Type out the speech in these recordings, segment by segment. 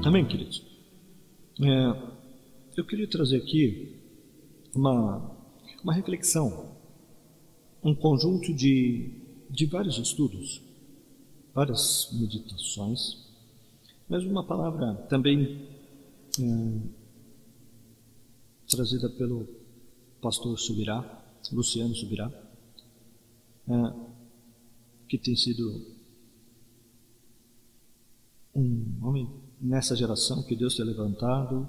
Amém, queridos? Eu queria trazer aqui uma reflexão, um conjunto de vários estudos, várias meditações, mas uma palavra também trazida pelo pastor Subirá, Luciano Subirá, que tem sido um homem nessa geração que Deus tem levantado,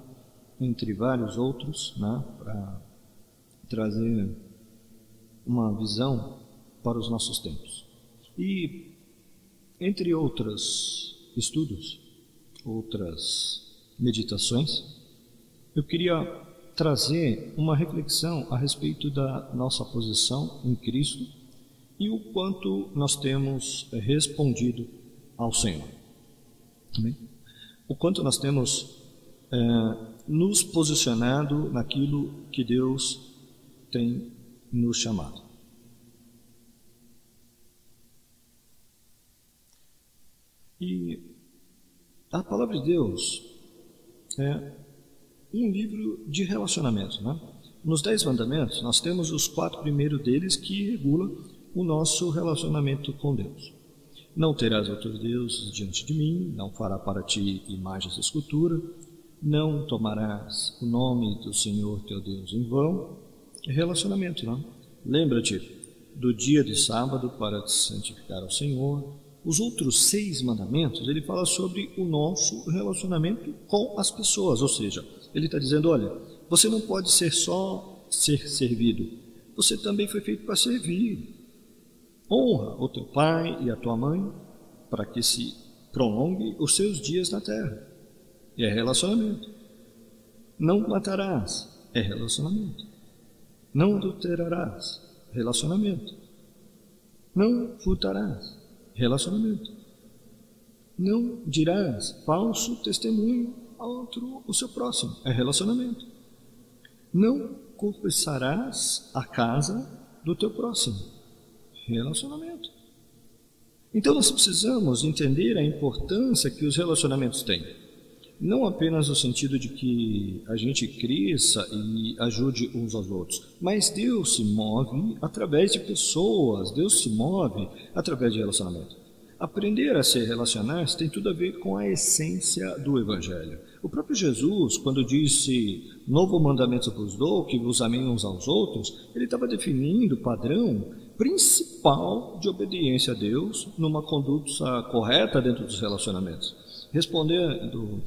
entre vários outros, né, para trazer uma visão para os nossos tempos. E, entre outros estudos, outras meditações, eu queria trazer uma reflexão a respeito da nossa posição em Cristo e o quanto nós temos respondido ao Senhor. Amém? O quanto nós temos nos posicionado naquilo que Deus tem nos chamado. E a palavra de Deus é um livro de relacionamento, né? Nos 10 mandamentos, nós temos os 4 primeiros deles que regulam o nosso relacionamento com Deus. Não terás outros deuses diante de mim, não fará para ti imagens de escultura, não tomarás o nome do Senhor teu Deus em vão. É relacionamento, não? Lembra-te do dia de sábado para te santificar ao Senhor. Os outros 6 mandamentos, ele fala sobre o nosso relacionamento com as pessoas, ou seja, ele está dizendo, olha, você não pode ser só ser servido, você também foi feito para servir. Honra o teu pai e a tua mãe, para que se prolongue os seus dias na terra. E é relacionamento. Não matarás, é relacionamento. Não adulterarás, relacionamento. Não furtarás, relacionamento. Não dirás falso testemunho a outro, o seu próximo, é relacionamento. Não cobiçarás a casa do teu próximo, relacionamento. Então nós precisamos entender a importância que os relacionamentos têm. Não apenas no sentido de que a gente cresça e ajude uns aos outros, mas Deus se move através de pessoas, Deus se move através de relacionamento. Aprender a se relacionar tem tudo a ver com a essência do Evangelho. O próprio Jesus, quando disse, novo mandamento vos dou, que vos amem uns aos outros, ele estava definindo o padrão principal de obediência a Deus numa conduta correta dentro dos relacionamentos. Respondendo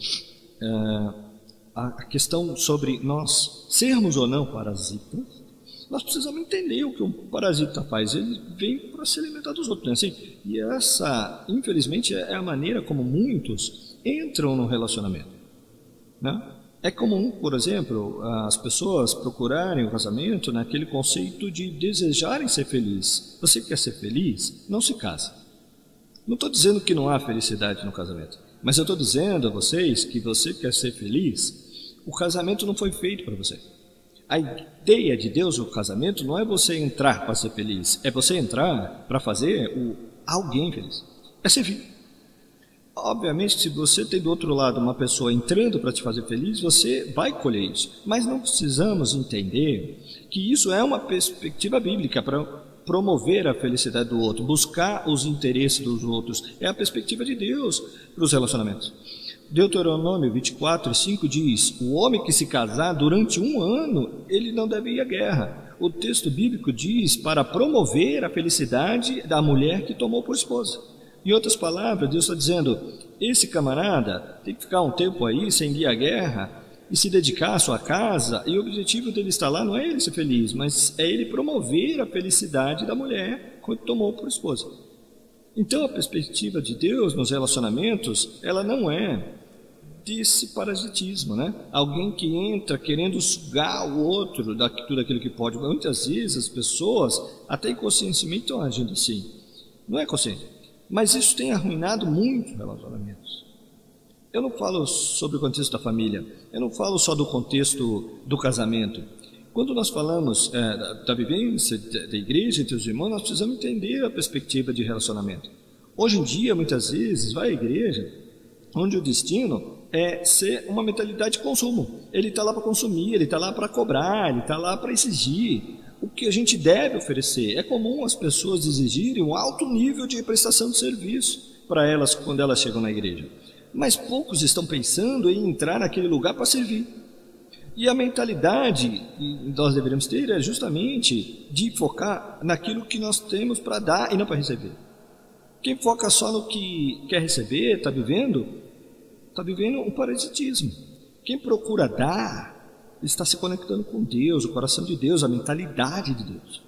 a questão sobre nós sermos ou não parasitas, nós precisamos entender o que um parasita faz. Ele vem para se alimentar dos outros, né? Assim, e essa, infelizmente, é a maneira como muitos entram no relacionamento, né? É comum, por exemplo, as pessoas procurarem o casamento naquele conceito de desejarem ser felizes. Você quer ser feliz? Não se casa. Não estou dizendo que não há felicidade no casamento, mas eu estou dizendo a vocês que você quer ser feliz, o casamento não foi feito para você. A ideia de Deus no casamento não é você entrar para ser feliz, é você entrar para fazer alguém feliz, é servir. Obviamente, se você tem do outro lado uma pessoa entrando para te fazer feliz, você vai colher isso. Mas não precisamos entender que isso é uma perspectiva bíblica para promover a felicidade do outro, buscar os interesses dos outros. É a perspectiva de Deus para os relacionamentos. Deuteronômio 24:5 diz, o homem que se casar durante 1 ano, ele não deve ir à guerra. O texto bíblico diz para promover a felicidade da mulher que tomou por esposa. Em outras palavras, Deus está dizendo, esse camarada tem que ficar um tempo aí sem ir à guerra e se dedicar à sua casa, e o objetivo dele estar lá não é ele ser feliz, mas é ele promover a felicidade da mulher que tomou por esposa. Então a perspectiva de Deus nos relacionamentos, ela não é desse parasitismo, né? Alguém que entra querendo sugar o outro tudo aquilo que pode. Muitas vezes as pessoas, até inconscientemente, estão agindo assim. Não é consciente. Mas isso tem arruinado muito relacionamentos. Eu não falo sobre o contexto da família, eu não falo só do contexto do casamento. Quando nós falamos da vivência da igreja entre os irmãos, nós precisamos entender a perspectiva de relacionamento. Hoje em dia, muitas vezes, vai à igreja onde o destino é ser uma mentalidade de consumo. Ele está lá para consumir, ele está lá para cobrar, ele está lá para exigir o que a gente deve oferecer. É comum as pessoas exigirem um alto nível de prestação de serviço para elas quando elas chegam na igreja. Mas poucos estão pensando em entrar naquele lugar para servir. E a mentalidade que nós deveríamos ter é justamente de focar naquilo que nós temos para dar e não para receber. Quem foca só no que quer receber, está vivendo um parasitismo. Quem procura dar, está se conectando com Deus, o coração de Deus, a mentalidade de Deus.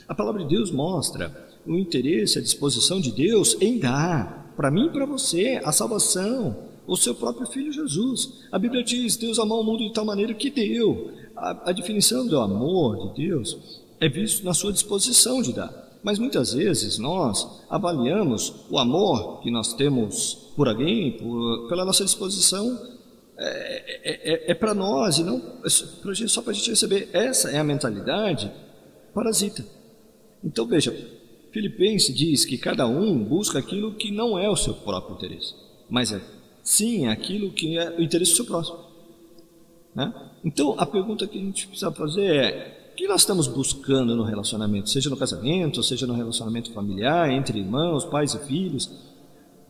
A palavra de Deus mostra o interesse, a disposição de Deus em dar, para mim e para você, a salvação, o seu próprio Filho Jesus. A Bíblia diz, Deus amou o mundo de tal maneira que deu. A definição do amor de Deus é visto na sua disposição de dar. Mas muitas vezes nós avaliamos o amor que nós temos por alguém, pela nossa disposição, para nós e não só para a gente receber. Essa é a mentalidade parasita. Então veja, Filipenses diz que cada um busca aquilo que não é o seu próprio interesse, mas sim aquilo que é o interesse do seu próximo, né? Então a pergunta que a gente precisa fazer é: o que nós estamos buscando no relacionamento, seja no casamento, seja no relacionamento familiar, entre irmãos, pais e filhos,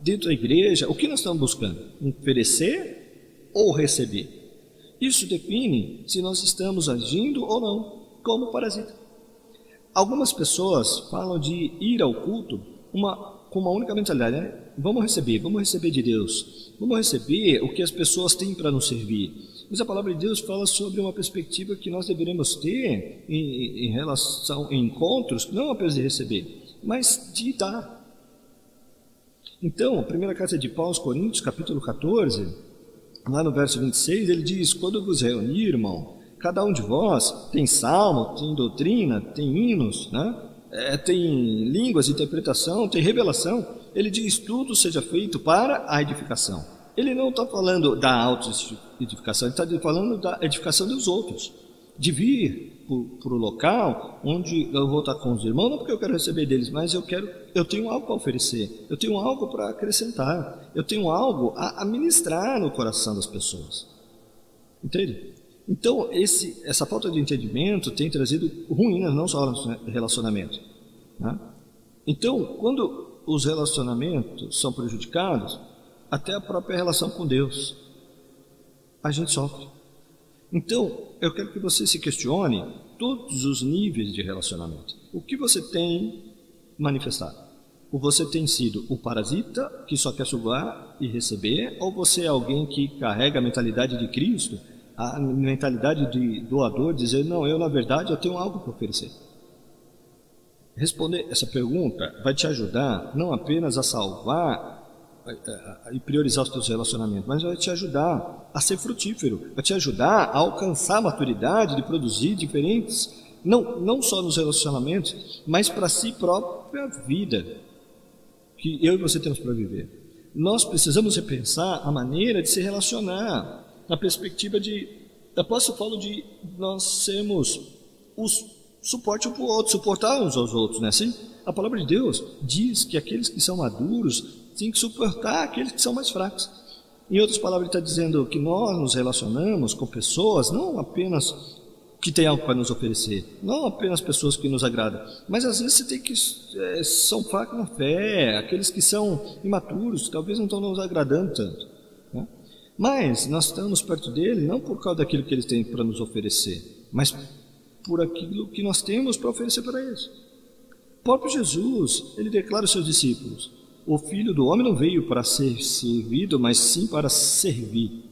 dentro da igreja? O que nós estamos buscando? Oferecer ou receber? Isso define se nós estamos agindo ou não como parasita. Algumas pessoas falam de ir ao culto com uma única mentalidade, né? Vamos receber de Deus, vamos receber o que as pessoas têm para nos servir. Mas a palavra de Deus fala sobre uma perspectiva que nós deveremos ter em relação a encontros, não apenas de receber, mas de dar. Então, a primeira carta de Paulo aos Coríntios, capítulo 14, lá no verso 26, ele diz: quando vos reunir, irmão, cada um de vós tem salmo, tem doutrina, tem hinos, né? Tem línguas, interpretação, tem revelação. Ele diz: tudo seja feito para a edificação. Ele não está falando da auto-edificação, ele está falando da edificação dos outros. De vir para o local onde eu vou estar com os irmãos, não porque eu quero receber deles, mas eu tenho algo para oferecer, eu tenho algo para acrescentar, eu tenho algo a ministrar no coração das pessoas. Entende? Então, essa falta de entendimento tem trazido ruínas, não só no relacionamento, né? Então, quando os relacionamentos são prejudicados, até a própria relação com Deus, a gente sofre. Então, eu quero que você se questione todos os níveis de relacionamento. O que você tem manifestado? Ou você tem sido o parasita que só quer sugar e receber, ou você é alguém que carrega a mentalidade de Cristo, a mentalidade de doador, dizer: não, eu na verdade eu tenho algo para oferecer. Responder essa pergunta vai te ajudar não apenas a salvar e priorizar os teus relacionamentos, mas vai te ajudar a ser frutífero, vai te ajudar a alcançar a maturidade de produzir diferentes, não só nos relacionamentos, mas para si própria vida que eu e você temos para viver. Nós precisamos repensar a maneira de se relacionar na perspectiva de apóstolo Paulo, de nós sermos os suporte um para o outro, suportar uns aos outros, não é assim? A palavra de Deus diz que aqueles que são maduros têm que suportar aqueles que são mais fracos. Em outras palavras, ele está dizendo que nós nos relacionamos com pessoas não apenas que têm algo para nos oferecer, não apenas pessoas que nos agradam, mas às vezes você tem que são fracos na fé, aqueles que são imaturos, que talvez não estão nos agradando tanto, né? Mas nós estamos perto dele não por causa daquilo que eles têm para nos oferecer, mas por aquilo que nós temos para oferecer para eles. O próprio Jesus, ele declara aos seus discípulos: o Filho do Homem não veio para ser servido, mas sim para servir.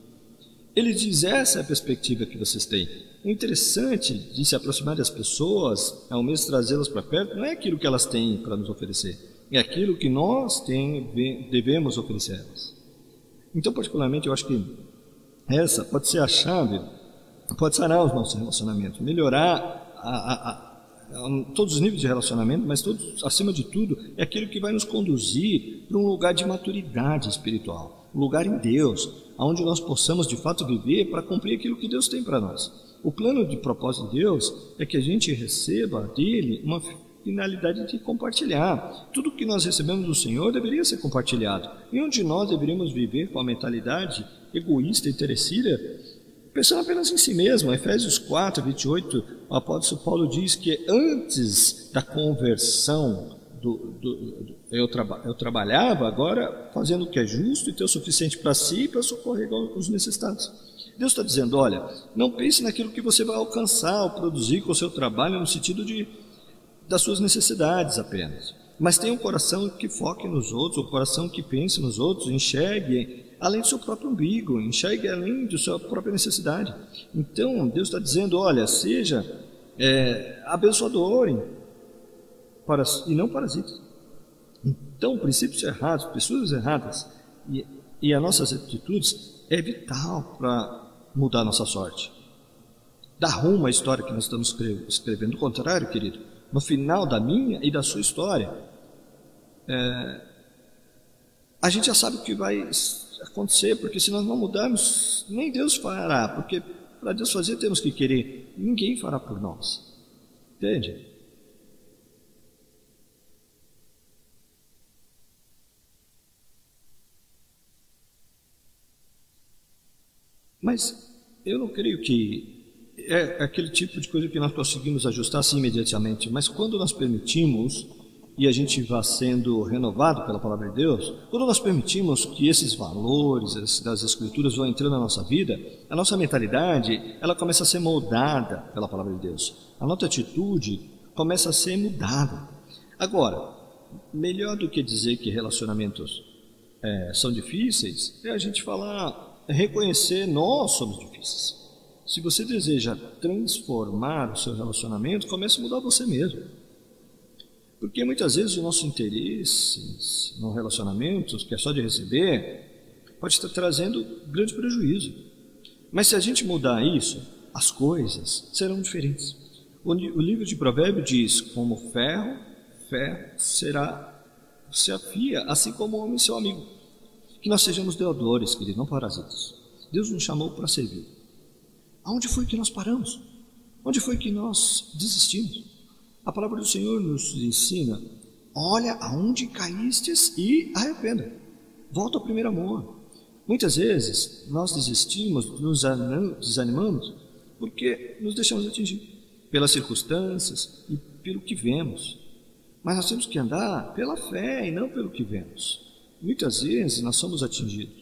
Ele diz: essa é a perspectiva que vocês têm. O interessante de se aproximar das pessoas, ao mesmo trazê-las para perto, não é aquilo que elas têm para nos oferecer, é aquilo que nós devemos oferecer a elas. Então, particularmente, eu acho que essa pode ser a chave, pode sarar os nossos relacionamentos, melhorar todos os níveis de relacionamento, mas todos, acima de tudo, é aquilo que vai nos conduzir para um lugar de maturidade espiritual, um lugar em Deus, onde nós possamos de fato viver para cumprir aquilo que Deus tem para nós. O plano de propósito de Deus é que a gente receba dele uma finalidade de compartilhar. Tudo que nós recebemos do Senhor deveria ser compartilhado, e onde nós deveríamos viver com a mentalidade egoísta, interesseira, pensando apenas em si mesmo. Efésios 4, 28, o apóstolo Paulo diz que antes da conversão, eu trabalhava, agora fazendo o que é justo e ter o suficiente para si e para socorrer os necessitados. Deus está dizendo, olha, não pense naquilo que você vai alcançar ou produzir com o seu trabalho no sentido das suas necessidades apenas, mas tenha um coração que foque nos outros, um coração que pense nos outros, enxergue além do seu próprio umbigo, enxergue além da sua própria necessidade. Então Deus está dizendo, olha, seja abençoador e não parasita. Então princípios errados, pessoas erradas e as nossas atitudes é vital para mudar a nossa sorte, dar rumo à história que nós estamos escrevendo. Do contrário, querido, no final da minha e da sua história, a gente já sabe o que vai acontecer, porque se nós não mudarmos, nem Deus fará, porque para Deus fazer temos que querer, ninguém fará por nós, entende? Mas eu não creio que é aquele tipo de coisa que nós conseguimos ajustar assim imediatamente, mas quando nós permitimos, e a gente vai sendo renovado pela palavra de Deus, quando nós permitimos que esses valores das Escrituras vão entrando na nossa vida, a nossa mentalidade, ela começa a ser moldada pela palavra de Deus, a nossa atitude começa a ser mudada. Agora, melhor do que dizer que relacionamentos são difíceis, é a gente falar, reconhecer, nós somos difíceis. Se você deseja transformar o seu relacionamento, comece a mudar você mesmo. Porque muitas vezes o nosso interesse no relacionamento, que é só de receber, pode estar trazendo grande prejuízo. Mas se a gente mudar isso, as coisas serão diferentes. O livro de Provérbios diz, como ferro se afia, assim como o homem seu amigo. Que nós sejamos deudores, querido, não parasitas. Deus nos chamou para servir. Aonde foi que nós paramos? Onde foi que nós desistimos? A palavra do Senhor nos ensina, olha aonde caístes e arrependa. Volta ao primeiro amor. Muitas vezes nós desistimos, nos desanimamos, porque nos deixamos atingir pelas circunstâncias e pelo que vemos. Mas nós temos que andar pela fé e não pelo que vemos. Muitas vezes nós somos atingidos.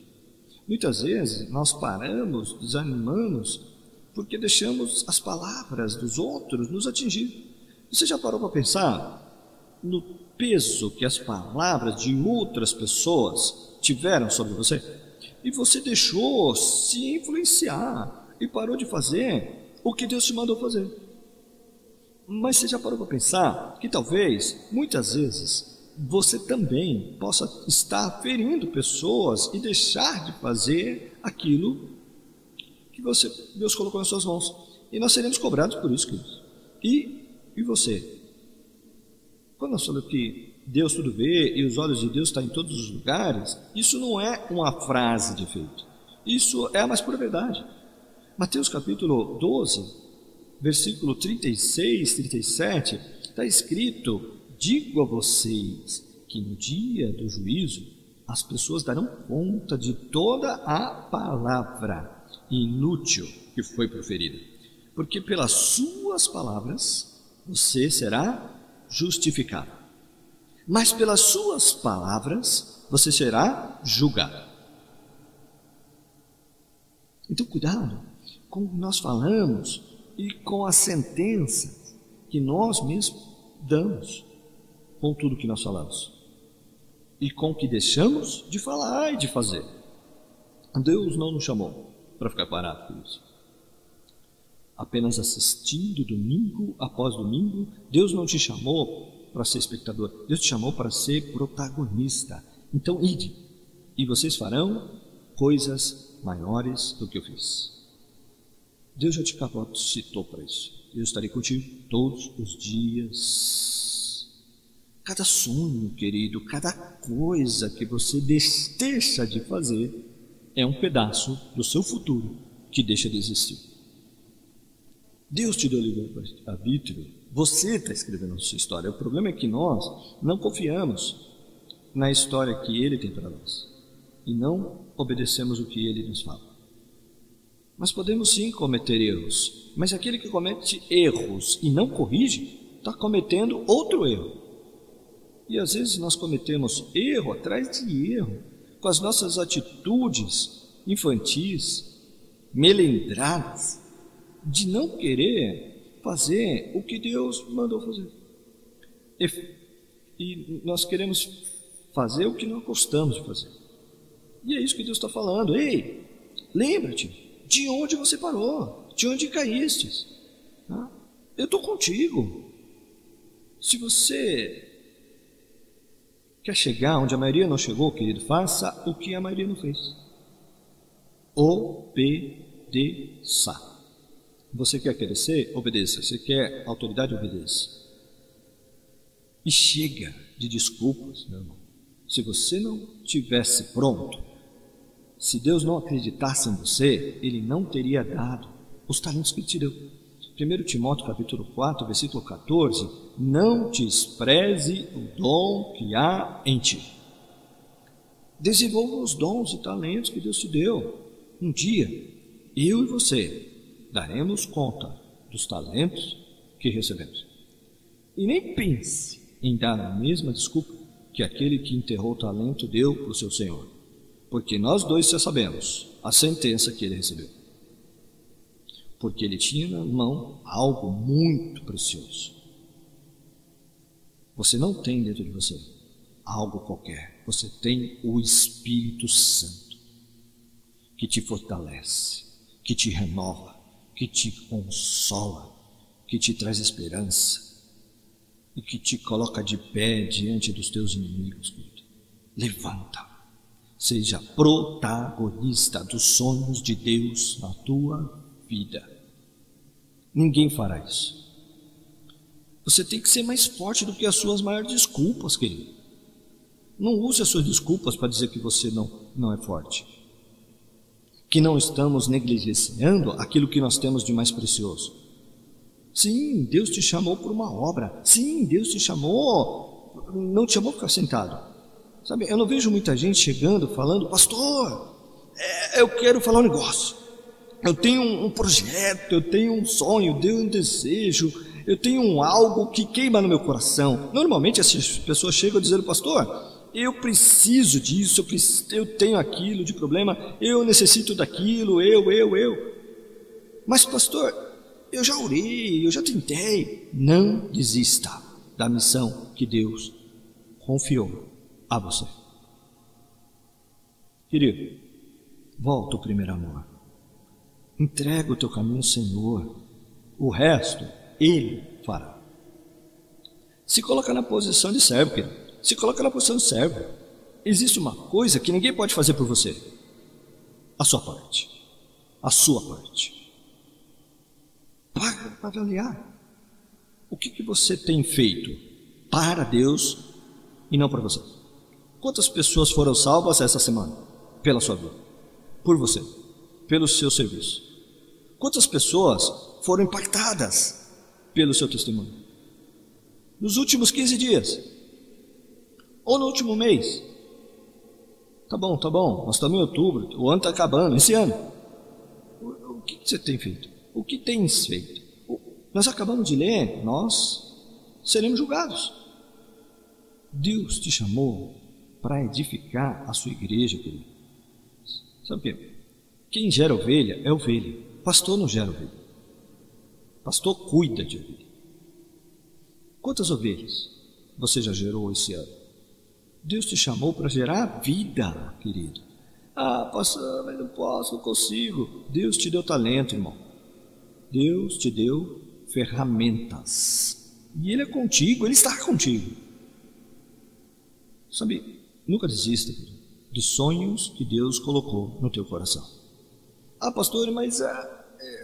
Muitas vezes nós paramos, desanimamos, porque deixamos as palavras dos outros nos atingir. Você já parou para pensar no peso que as palavras de outras pessoas tiveram sobre você? E você deixou se influenciar e parou de fazer o que Deus te mandou fazer. Mas você já parou para pensar que talvez, muitas vezes, você também possa estar ferindo pessoas e deixar de fazer aquilo que Deus colocou nas suas mãos. E nós seremos cobrados por isso, queridos. E você? Quando nós falamos que Deus tudo vê e os olhos de Deus estão em todos os lugares, isso não é uma frase de efeito. Isso é a mais pura verdade. Mateus capítulo 12, versículo 36, 37, está escrito: digo a vocês que no dia do juízo as pessoas darão conta de toda a palavra inútil que foi proferida, porque pelas suas palavras você será justificado, mas pelas suas palavras você será julgado. Então cuidado com o que nós falamos e com as sentenças que nós mesmos damos com tudo que nós falamos e com o que deixamos de falar e de fazer. Deus não nos chamou para ficar parado com isso, apenas assistindo domingo após domingo. Deus não te chamou para ser espectador, Deus te chamou para ser protagonista. Então ide, e vocês farão coisas maiores do que eu fiz. Deus já te capacitou para isso. Eu estarei contigo todos os dias. Cada sonho, querido, cada coisa que você deixa de fazer é um pedaço do seu futuro que deixa de existir. Deus te deu livre-arbítrio, você está escrevendo a sua história. O problema é que nós não confiamos na história que Ele tem para nós. e não obedecemos o que ele nos fala. Mas podemos sim cometer erros, mas aquele que comete erros e não corrige, está cometendo outro erro. E às vezes nós cometemos erro atrás de erro, com as nossas atitudes infantis, melindradas, de não querer fazer o que Deus mandou fazer. E nós queremos fazer o que não gostamos de fazer. E é isso que Deus está falando. Ei, lembra-te de onde você parou, de onde caíste. Eu estou contigo. Se você quer chegar onde a maioria não chegou, querido, faça o que a maioria não fez. Obedeça. Você quer crescer? Obedeça. Você quer autoridade? Obedeça. E chega de desculpas, meu irmão. Se você não tivesse pronto, se Deus não acreditasse em você, Ele não teria dado os talentos que Ele te deu. 1 Timóteo capítulo 4, versículo 14, não despreze o dom que há em ti. Desenvolva os dons e talentos que Deus te deu. Um dia, eu e você daremos conta dos talentos que recebemos. E nem pense em dar a mesma desculpa que aquele que enterrou o talento deu para o seu senhor, porque nós dois já sabemos a sentença que ele recebeu, porque ele tinha na mão algo muito precioso. Você não tem dentro de você algo qualquer, você tem o Espírito Santo, que te fortalece, que te renova, que te consola, que te traz esperança e que te coloca de pé diante dos teus inimigos, querido. Levanta, seja protagonista dos sonhos de Deus na tua vida. Ninguém fará isso. Você tem que ser mais forte do que as suas maiores desculpas, querido. Não use as suas desculpas para dizer que você não é forte, que não estamos negligenciando aquilo que nós temos de mais precioso. Sim, Deus te chamou por uma obra. Sim, Deus te chamou, não te chamou para ficar sentado. Sabe, eu não vejo muita gente chegando, falando: pastor, eu quero falar um negócio, eu tenho um projeto, eu tenho um sonho, eu tenho um desejo, eu tenho algo que queima no meu coração. Normalmente essas pessoas chegam dizendo: pastor, eu preciso disso, eu tenho aquilo de problema, eu necessito daquilo, eu. Mas pastor, eu já orei, eu já tentei. Não desista da missão que Deus confiou a você. Querido, volta ao primeiro amor. Entrega o teu caminho ao Senhor. O resto, Ele fará. Se coloca na posição de servo, querido. Se coloca na posição de servo. Existe uma coisa que ninguém pode fazer por você: a sua parte. A sua parte. Para avaliar o que você tem feito para Deus e não para você. Quantas pessoas foram salvas essa semana pela sua vida, por você, pelo seu serviço? Quantas pessoas foram impactadas pelo seu testemunho nos últimos 15 dias ou no último mês? Tá bom, nós estamos em outubro, o ano está acabando, esse ano. O que você tem feito? O que tens feito? Nós acabamos de ler, nós seremos julgados. Deus te chamou para edificar a sua igreja, querido. Sabe o quê? Quem gera ovelha é ovelha. Pastor não gera ovelha. Pastor cuida de ovelha. Quantas ovelhas você já gerou esse ano? Deus te chamou para gerar vida, querido. Pastor, mas não posso, não consigo. Deus te deu talento, irmão. Deus te deu ferramentas. E Ele é contigo, Ele está contigo. Sabe, nunca desista, querido, dos sonhos que Deus colocou no teu coração. Pastor, mas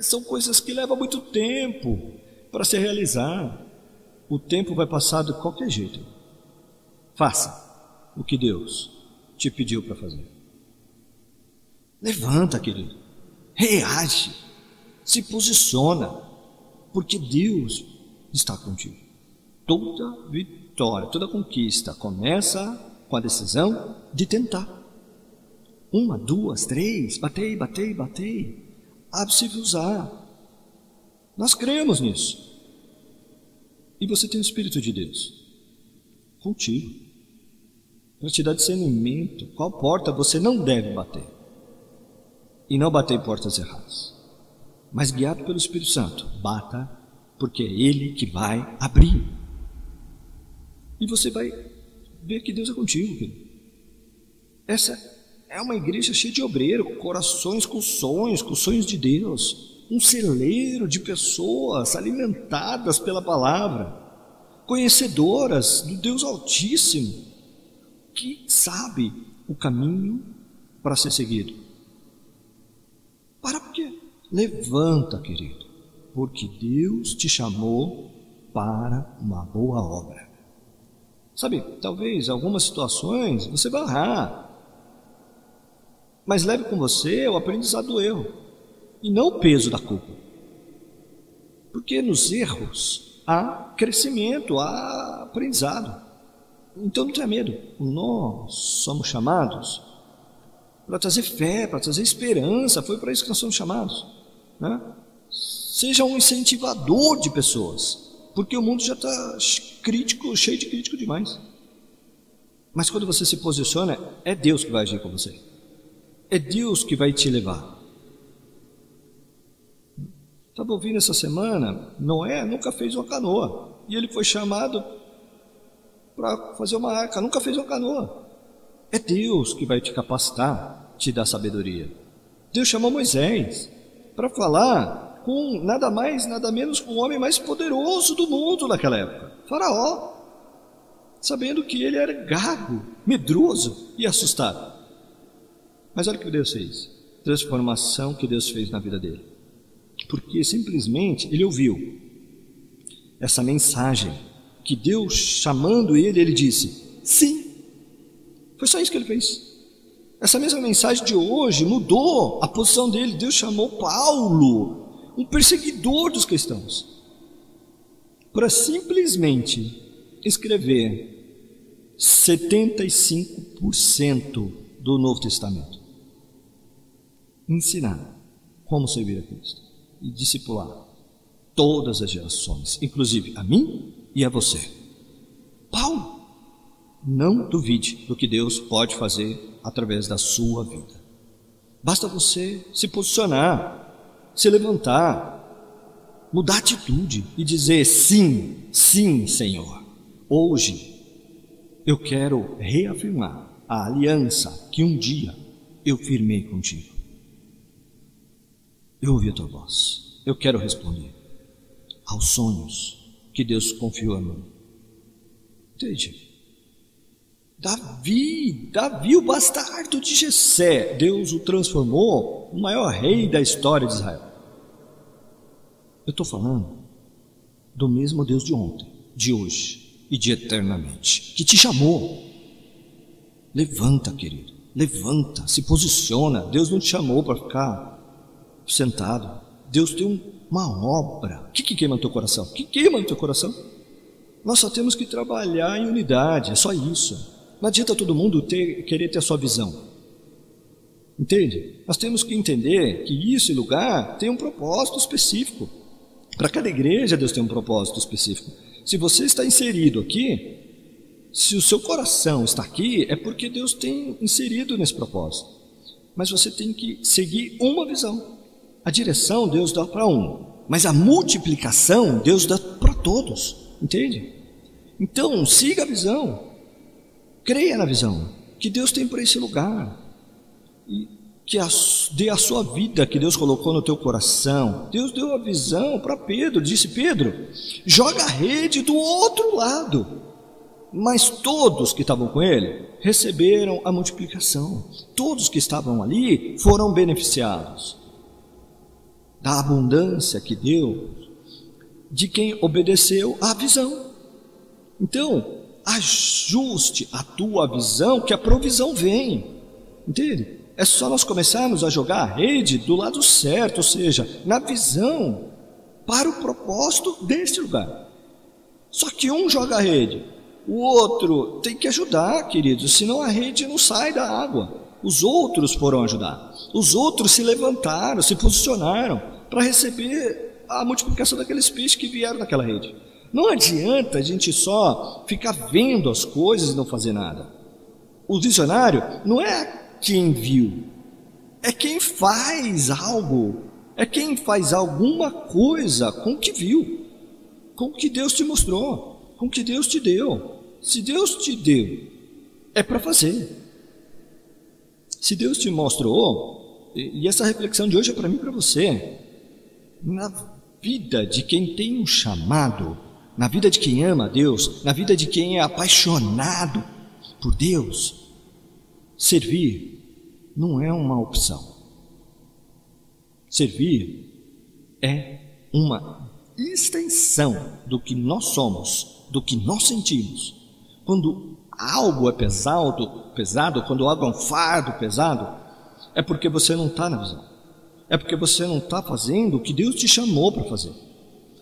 são coisas que levam muito tempo para se realizar. O tempo vai passar de qualquer jeito. Faça o que Deus te pediu para fazer. Levanta, querido. Reage. Se posiciona. Porque Deus está contigo. Toda vitória, toda conquista começa com a decisão de tentar. 1, 2, 3, batei, batei, batei. É possível usar. Nós cremos nisso. E você tem o Espírito de Deus contigo, para te dar discernimento qual porta você não deve bater. E não bater em portas erradas. Mas guiado pelo Espírito Santo, bata, porque é Ele que vai abrir. E você vai ver que Deus é contigo, querido. Essa é uma igreja cheia de obreiro, com corações com sonhos de Deus. Um celeiro de pessoas alimentadas pela palavra, conhecedoras do Deus Altíssimo, que sabe o caminho para ser seguido. Para por quê? Levanta, querido, porque Deus te chamou para uma boa obra. Sabe, talvez algumas situações você vai errar, mas leve com você o aprendizado do erro e não o peso da culpa. Porque nos erros há crescimento, há aprendizado. Então não tenha medo. Nós somos chamados para trazer fé, para trazer esperança. Foi para isso que nós somos chamados, né? Seja um incentivador de pessoas, porque o mundo já está crítico, cheio de crítico demais. Mas quando você se posiciona, é Deus que vai agir com você. É Deus que vai te levar. Estava ouvindo essa semana, Noé nunca fez uma canoa, e ele foi chamado para fazer uma arca, nunca fez uma canoa. É Deus que vai te capacitar, te dar sabedoria. Deus chamou Moisés para falar com nada mais, nada menos com o homem mais poderoso do mundo naquela época, Faraó, sabendo que ele era gago, medroso e assustado. Mas olha o que Deus fez, transformação que Deus fez na vida dele, porque simplesmente ele ouviu essa mensagem que Deus chamando ele, ele disse sim. Foi só isso que ele fez. Essa mesma mensagem de hoje mudou a posição dele. Deus chamou Paulo, um perseguidor dos cristãos, para simplesmente escrever 75% do Novo Testamento, ensinar como servir a Cristo e discipular todas as gerações, inclusive a mim e a você. Paulo, não duvide do que Deus pode fazer através da sua vida. Basta você se posicionar, se levantar, mudar a atitude e dizer sim, sim, Senhor. Hoje eu quero reafirmar a aliança que um dia eu firmei contigo. Eu ouvi a tua voz, eu quero responder aos sonhos que Deus confiou a mim. Entende? Davi, o bastardo de Jessé, Deus o transformou no maior rei da história de Israel. Eu estou falando do mesmo Deus de ontem, de hoje e de eternamente, que te chamou. Levanta, querido, levanta, se posiciona. Deus não te chamou para ficar sentado. Deus tem uma obra. O que queima no teu coração? O que queima no teu coração? Nós só temos que trabalhar em unidade, é só isso. Não adianta todo mundo querer ter a sua visão. Entende? Nós temos que entender que esse lugar tem um propósito específico. Para cada igreja Deus tem um propósito específico. Se você está inserido aqui, se o seu coração está aqui, é porque Deus tem inserido nesse propósito. Mas você tem que seguir uma visão. A direção Deus dá para um, mas a multiplicação Deus dá para todos. Entende? Então siga a visão. Creia na visão que Deus tem para esse lugar, e que dê a sua vida que Deus colocou no teu coração. Deus deu a visão para Pedro, disse: Pedro, joga a rede do outro lado. Mas todos que estavam com ele receberam a multiplicação. Todos que estavam ali foram beneficiados da abundância que deu de quem obedeceu à visão. Então ajuste a tua visão, que a provisão vem. Entende? É só nós começarmos a jogar a rede do lado certo, ou seja, na visão, para o propósito deste lugar. Só que um joga a rede, o outro tem que ajudar, queridos, senão a rede não sai da água. Os outros foram ajudar. Os outros se levantaram, se posicionaram para receber a multiplicação daqueles peixes que vieram naquela rede. Não adianta a gente só ficar vendo as coisas e não fazer nada. O visionário não é quem viu, é quem faz algo, é quem faz alguma coisa com o que viu, com o que Deus te mostrou, com o que Deus te deu. Se Deus te deu, é para fazer. Se Deus te mostrou, e essa reflexão de hoje é para mim e para você, na vida de quem tem um chamado, na vida de quem ama a Deus, na vida de quem é apaixonado por Deus, servir não é uma opção. Servir é uma extensão do que nós somos, do que nós sentimos. Quando algo é pesado, quando algo é um fardo pesado, é porque você não está na visão. É porque você não está fazendo o que Deus te chamou para fazer.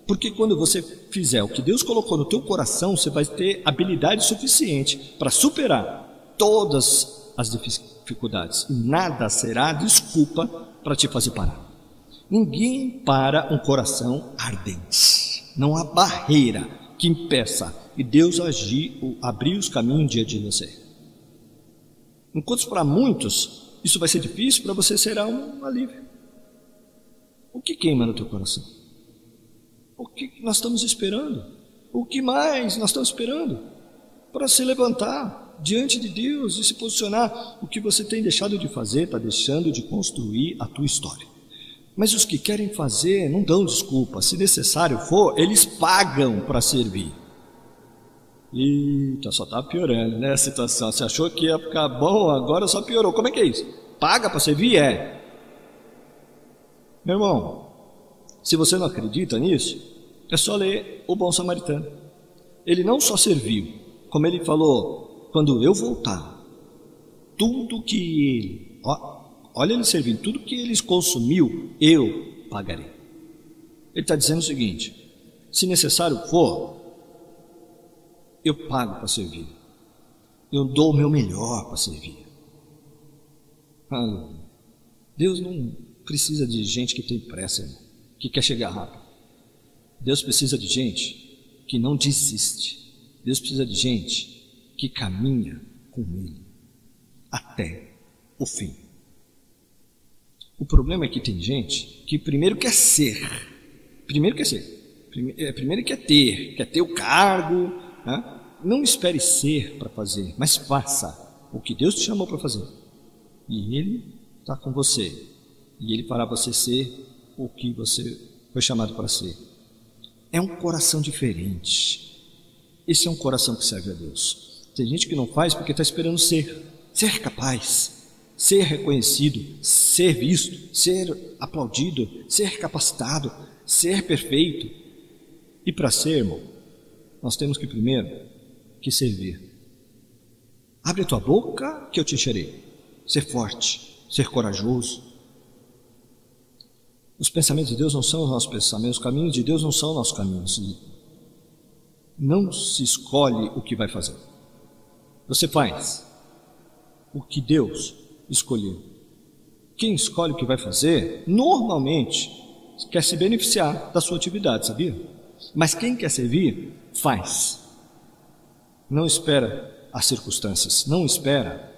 Porque quando você fizer o que Deus colocou no teu coração, você vai ter habilidade suficiente para superar todas as dificuldades. E nada será desculpa para te fazer parar. Ninguém para um coração ardente. Não há barreira que impeça e Deus abrir os caminhos diante de você. Enquanto para muitos isso vai ser difícil, para você será um alívio. O que queima no teu coração? O que nós estamos esperando? O que mais nós estamos esperando para se levantar diante de Deus e se posicionar? O que você tem deixado de fazer, está deixando de construir a tua história. Mas os que querem fazer não dão desculpa. Se necessário for, eles pagam para servir. Eita, só está piorando, né, a situação. Você achou que ia ficar bom, agora só piorou. Como é que é isso? Paga para servir? É. Meu irmão, se você não acredita nisso, é só ler o Bom Samaritano. Ele não só serviu, como ele falou, quando eu voltar, tudo que ele, olha ele servindo, tudo que ele consumiu, eu pagarei. Ele está dizendo o seguinte: se necessário for, eu pago para servir. Eu dou o meu melhor para servir. Deus não precisa de gente que tem pressa, irmão, que quer chegar rápido. Deus precisa de gente que não desiste. Deus precisa de gente que caminha com Ele até o fim. O problema é que tem gente que primeiro quer primeiro quer ter o cargo, né? Não espere ser para fazer, mas faça o que Deus te chamou para fazer. E Ele está com você. E Ele fará você ser o que você foi chamado para ser. É um coração diferente. Esse é um coração que serve a Deus. Tem gente que não faz porque está esperando ser capaz, ser reconhecido, ser visto, ser aplaudido, ser capacitado, ser perfeito. E para ser, irmão, nós temos que primeiro que servir. Abre a tua boca que eu te encherei. Ser forte, ser corajoso. Os pensamentos de Deus não são os nossos pensamentos, os caminhos de Deus não são os nossos caminhos. Não se escolhe o que vai fazer. Você faz o que Deus escolheu. Quem escolhe o que vai fazer, normalmente, quer se beneficiar da sua atividade, sabia? Mas quem quer servir, faz. Não espera as circunstâncias, não espera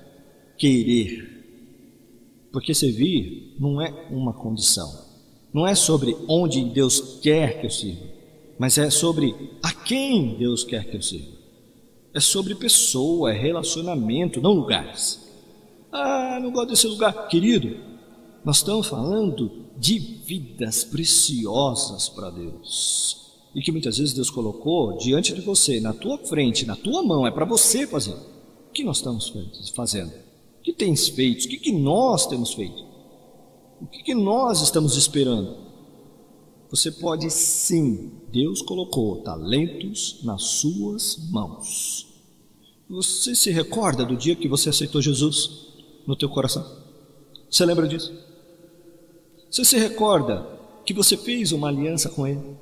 querer. Porque servir não é uma condição. Não é sobre onde Deus quer que eu sirva, mas é sobre a quem Deus quer que eu sirva. É sobre pessoa, é relacionamento, não lugares. Não gosto desse lugar. Querido, nós estamos falando de vidas preciosas para Deus. E que muitas vezes Deus colocou diante de você, na tua frente, na tua mão, é para você fazer. O que nós estamos fazendo? O que tens feito? O que nós temos feito? O que nós estamos esperando? Você pode sim, Deus colocou talentos nas suas mãos. Você se recorda do dia que você aceitou Jesus no teu coração? Você lembra disso? Você se recorda que você fez uma aliança com Ele?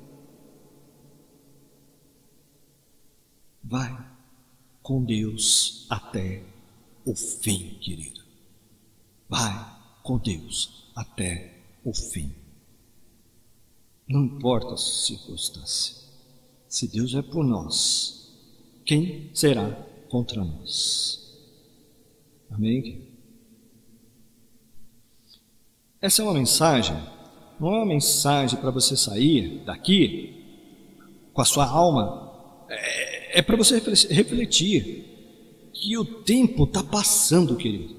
Vai com Deus até o fim, querido. Vai com Deus até o fim. Não importa a circunstância. Se Deus é por nós, quem será contra nós? Amém? Essa é uma mensagem, não é uma mensagem para você sair daqui com a sua alma, é para você refletir que o tempo está passando, querido,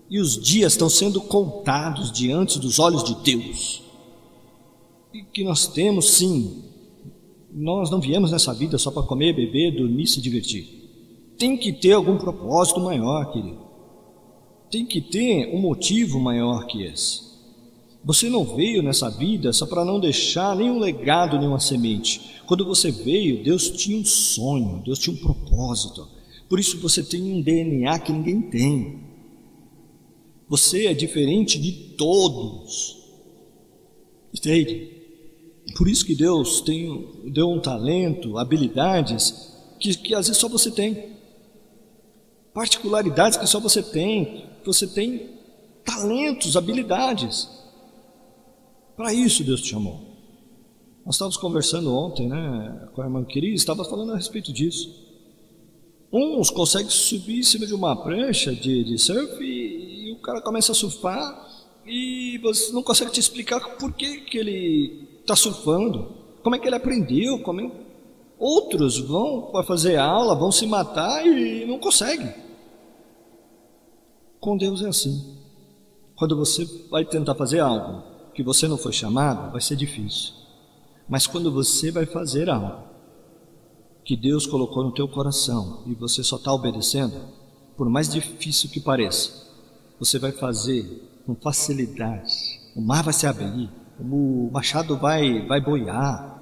e os dias estão sendo contados diante dos olhos de Deus, e que nós temos, sim, nós não viemos nessa vida só para comer, beber, dormir, se divertir. Tem que ter algum propósito maior, querido, tem que ter um motivo maior que esse. Você não veio nessa vida só para não deixar nenhum legado, nenhuma semente. Quando você veio, Deus tinha um sonho, Deus tinha um propósito. Por isso você tem um DNA que ninguém tem. Você é diferente de todos. Entende? Por isso que Deus deu um talento, habilidades que às vezes só você tem. Particularidades que só você tem. Você tem talentos, habilidades. Para isso Deus te chamou. Nós estávamos conversando ontem, com a irmã querida, estava falando a respeito disso. Uns conseguem subir em cima de uma prancha de surf e o cara começa a surfar e você não consegue te explicar por que ele está surfando, como é que ele aprendeu, Outros vão para fazer aula, vão se matar e não conseguem. Com Deus é assim. Quando você vai tentar fazer algo que você não foi chamado, vai ser difícil. Mas quando você vai fazer algo que Deus colocou no teu coração e você só está obedecendo, por mais difícil que pareça, você vai fazer com facilidade. O mar vai se abrir, o machado vai boiar,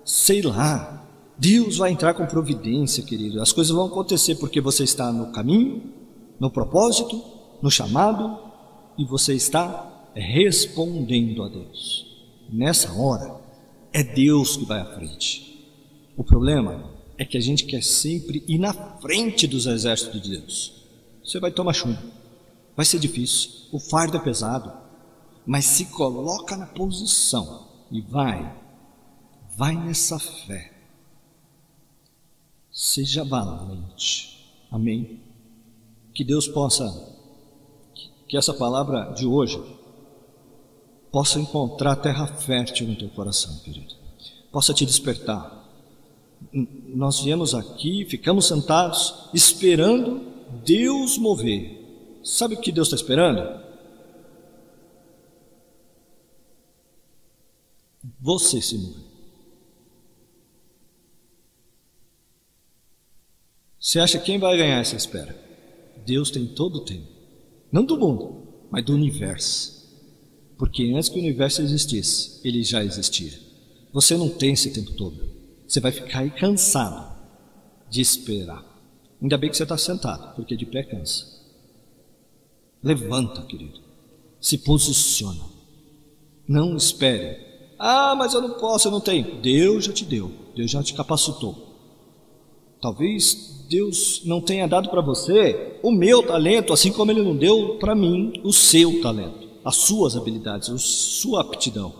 sei lá. Deus vai entrar com providência, querido. As coisas vão acontecer porque você está no caminho, no propósito, no chamado, e você está respondendo a Deus. Nessa hora, é Deus que vai à frente. O problema é que a gente quer sempre ir na frente dos exércitos de Deus. Você vai tomar chumbo, vai ser difícil, o fardo é pesado, mas se coloca na posição e vai nessa fé. Seja valente. Amém? Que Deus possa, que essa palavra de hoje possa encontrar terra fértil no teu coração, querido. Possa te despertar. Nós viemos aqui, ficamos sentados, esperando Deus mover. Sabe o que Deus está esperando? Você se mover. Você acha quem vai ganhar essa espera? Deus tem todo o tempo. Não do mundo, mas do universo. Porque antes que o universo existisse, ele já existia. Você não tem esse tempo todo. Você vai ficar aí cansado de esperar. Ainda bem que você está sentado, porque de pé cansa. Levanta, querido. Se posiciona. Não espere. Ah, mas eu não posso, eu não tenho. Deus já te deu. Deus já te capacitou. Talvez Deus não tenha dado para você o meu talento, assim como Ele não deu para mim o seu talento, as suas habilidades, a sua aptidão.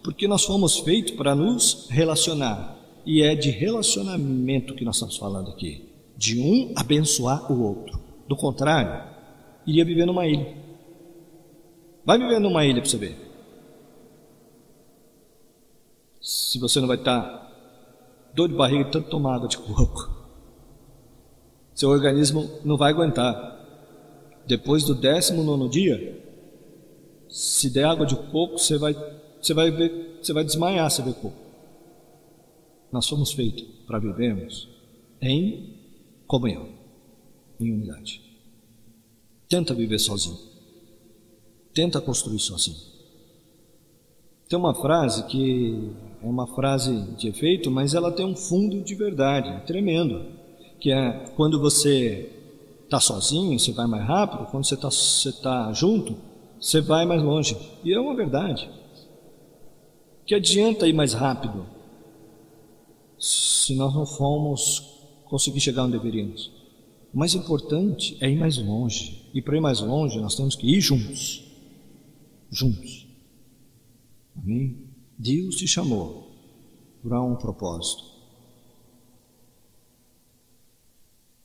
Porque nós fomos feitos para nos relacionar. E é de relacionamento que nós estamos falando aqui. De um abençoar o outro. Do contrário, iria viver numa ilha. Vai viver numa ilha para você ver. Se você não vai estar dor de barriga de tanto tomar água de coco. Seu organismo não vai aguentar. Depois do 19º dia, se der água de coco, você vai desmaiar se der coco. Nós somos feitos para vivermos em comunhão, em unidade. Tenta viver sozinho. Tenta construir sozinho. Tem uma frase que é uma frase de efeito, mas ela tem um fundo de verdade, é tremendo. Que é quando você está sozinho, você vai mais rápido, quando você tá junto, você vai mais longe. E é uma verdade. Que adianta ir mais rápido se nós não formos conseguir chegar onde deveríamos? O mais importante é ir mais longe. E para ir mais longe, nós temos que ir juntos. Juntos. Amém? Deus te chamou para um propósito.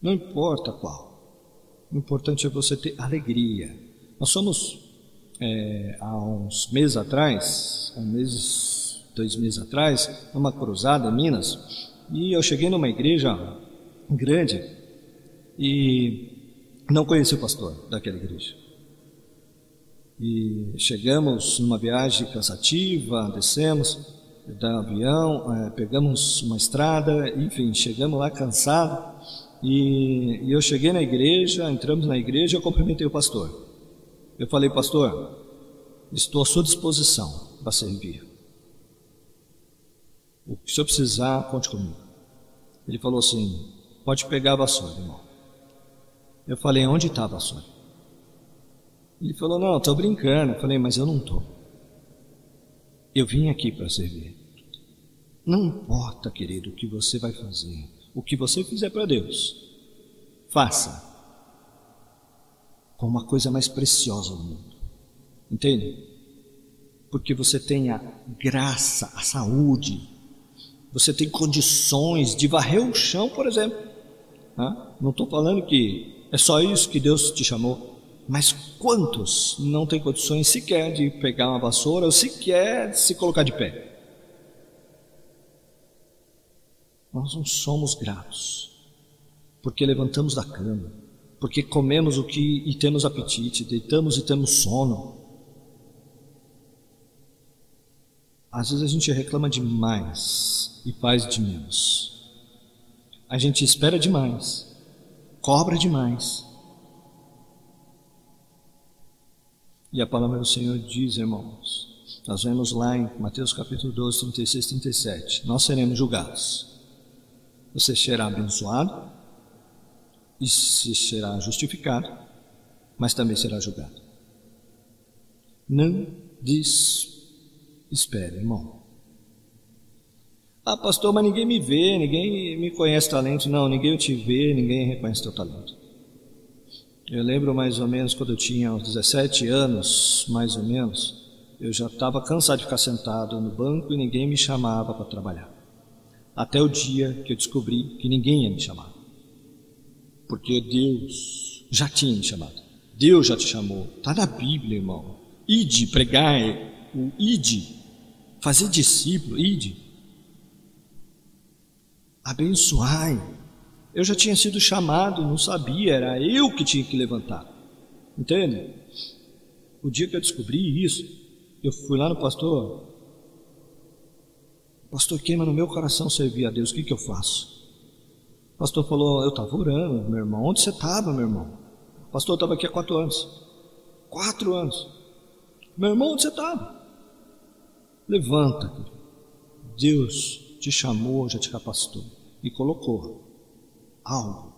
Não importa qual. O importante é você ter alegria. Nós somos, há uns meses atrás, 2 meses atrás, numa cruzada em Minas, e eu cheguei numa igreja grande e não conheci o pastor daquela igreja. E chegamos numa viagem cansativa, descemos do avião, pegamos uma estrada, enfim, chegamos lá cansado. E eu cheguei na igreja, entramos na igreja e eu cumprimentei o pastor. Eu falei: pastor, estou à sua disposição para servir. O que o senhor precisar, conte comigo. Ele falou assim: pode pegar a vassoura, irmão. Eu falei: onde está a vassoura? Ele falou: não, estou brincando. Eu falei: mas eu não estou. Eu vim aqui para servir. Não importa, querido, o que você vai fazer. O que você fizer para Deus, faça com uma coisa mais preciosa do mundo. Entende? Porque você tem a graça, a saúde, você tem condições de varrer o chão, por exemplo. Não estou falando que é só isso que Deus te chamou, mas quantos não têm condições sequer de pegar uma vassoura ou sequer de se colocar de pé? Nós não somos gratos, porque levantamos da cama, porque comemos o que e temos apetite, deitamos e temos sono. Às vezes a gente reclama demais e faz de menos. A gente espera demais, cobra demais. E a palavra do Senhor diz, irmãos, nós vemos lá em Mateus capítulo 12, 36, 37, nós seremos julgados. Você será abençoado e se será justificado, mas também será julgado. Não desespere, irmão. Ah, pastor, mas ninguém me vê, ninguém me conhece talento. Não, ninguém te vê, ninguém reconhece teu talento. Eu lembro mais ou menos quando eu tinha uns 17 anos, mais ou menos, eu já estava cansado de ficar sentado no banco e ninguém me chamava para trabalhar. Até o dia que eu descobri que ninguém ia me chamar. Porque Deus já tinha me chamado. Deus já te chamou. Está na Bíblia, irmão. Ide, pregar, o ide. Fazer discípulo, ide. Abençoai. Eu já tinha sido chamado, não sabia, era eu que tinha que levantar. Entende? O dia que eu descobri isso, eu fui lá no pastor. Pastor, queima no meu coração servir a Deus, o que eu faço? O pastor falou: eu estava orando, meu irmão. Onde você estava, meu irmão? O pastor estava aqui há 4 anos. 4 anos. Meu irmão, onde você estava? Levanta, querido. Deus te chamou, já te capacitou e colocou algo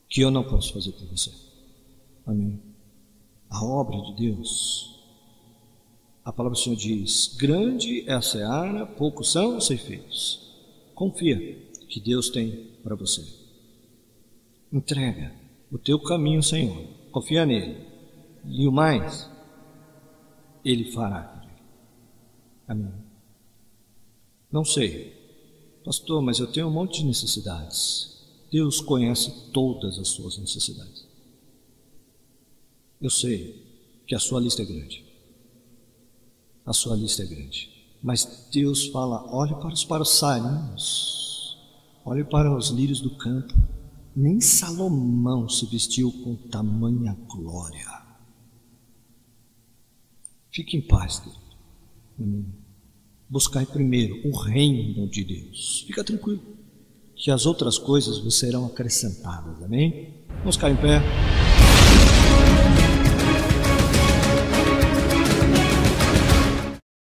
que eu não posso fazer por você. Amém? A obra de Deus, a palavra do Senhor diz: grande é a seara, poucos são os ceifeiros. Confia que Deus tem para você. Entrega o teu caminho ao Senhor, confia nele, e o mais Ele fará. Amém? Não sei, pastor, mas eu tenho um monte de necessidades. Deus conhece todas as suas necessidades. Eu sei que a sua lista é grande. A sua lista é grande. Mas Deus fala: olhe para os passarinhos, olhe para os lírios do campo. Nem Salomão se vestiu com tamanha glória. Fique em paz, querido. Buscai primeiro o reino de Deus. Fica tranquilo, que as outras coisas vos serão acrescentadas. Amém? Vamos ficar em pé.